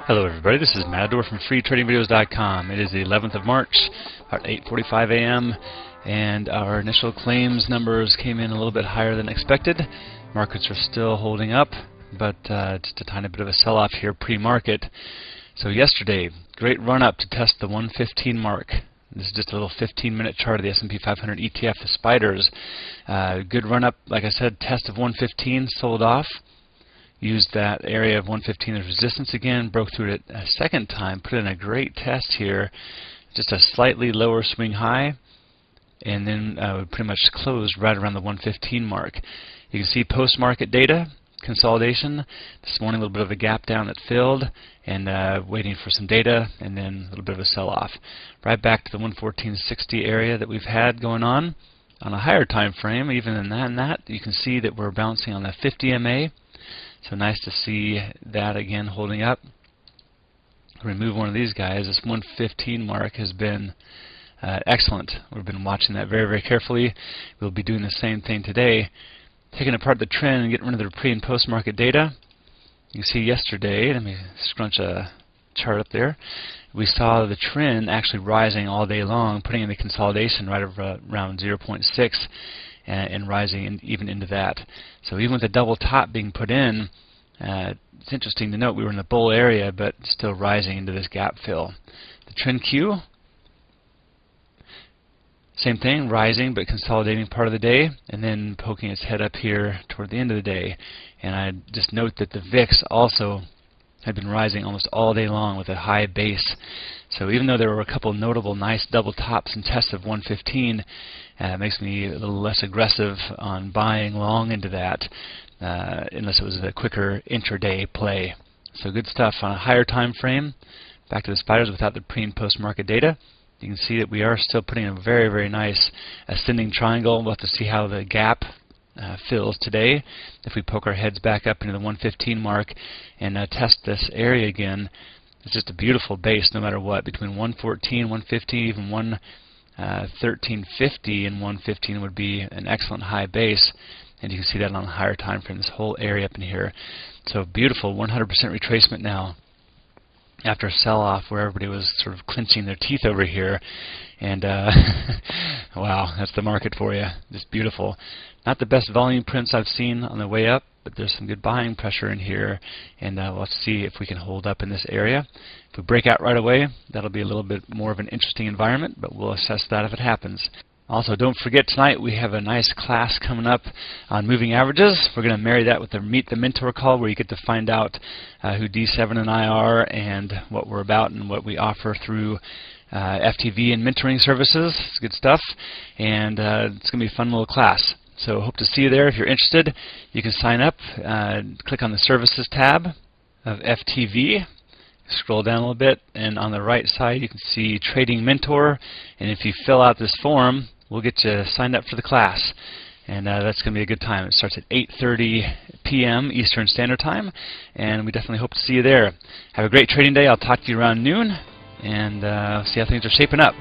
Hello everybody, this is Matador from freetradingvideos.com. It is the 11th of March, about 8:45 a.m. and our initial claims numbers came in a little bit higher than expected. Markets are still holding up, but just a tiny bit of a sell-off here pre-market. So yesterday, great run-up to test the 115 mark. This is just a little 15-minute chart of the S&P 500 ETF, the spiders. Good run-up, like I said, test of 115, sold off. Used that area of 115 as resistance again, broke through it a second time, put in a great test here, just a slightly lower swing high, and then pretty much closed right around the 115 mark. You can see post-market data, consolidation. This morning a little bit of a gap down that filled, and waiting for some data, and then a little bit of a sell-off. Right back to the 114.60 area that we've had going on a higher time frame. Even in that, you can see that we're bouncing on the 50 MA. So nice to see that again holding up. Remove one of these guys. This 115 mark has been excellent. We've been watching that very, very carefully. We'll be doing the same thing today. Taking apart the trend and getting rid of the pre- and post-market data. You can see yesterday, let me scrunch a chart up there, we saw the trend actually rising all day long, putting in the consolidation right around 0.6. And rising even into that. So even with the double top being put in, it's interesting to note we were in the bull area, but still rising into this gap fill. The trend Q, same thing, rising but consolidating part of the day, and then poking its head up here toward the end of the day. And I just note that the VIX also had been rising almost all day long with a high base. So even though there were a couple notable nice double tops and tests of 115, it makes me a little less aggressive on buying long into that, unless it was a quicker intraday play. So good stuff on a higher time frame. Back to the spiders without the pre and post market data. You can see that we are still putting a very, very nice ascending triangle. We'll have to see how the gap fills today. If we poke our heads back up into the 115 mark and test this area again, it's just a beautiful base no matter what. Between 114, 115, even 1350 and 115 would be an excellent high base, and you can see that on a higher time frame, this whole area up in here. So beautiful 100% retracement now after a sell-off where everybody was sort of clenching their teeth over here. And wow, that's the market for you. Just beautiful. Not the best volume prints I've seen on the way up, but there's some good buying pressure in here, and we'll see if we can hold up in this area. If we break out right away, that'll be a little bit more of an interesting environment, but we'll assess that if it happens. Also, don't forget tonight we have a nice class coming up on moving averages. We're going to marry that with the Meet the Mentor call, where you get to find out who D7 and I are and what we're about and what we offer through FTV and mentoring services. It's good stuff, and it's going to be a fun little class. So hope to see you there. If you're interested, you can sign up. Click on the Services tab of FTV. Scroll down a little bit, and on the right side you can see Trading Mentor. And if you fill out this form, we'll get you signed up for the class. And that's going to be a good time. It starts at 8:30 p.m. Eastern Standard Time, and we definitely hope to see you there. Have a great trading day. I'll talk to you around noon, and see how things are shaping up.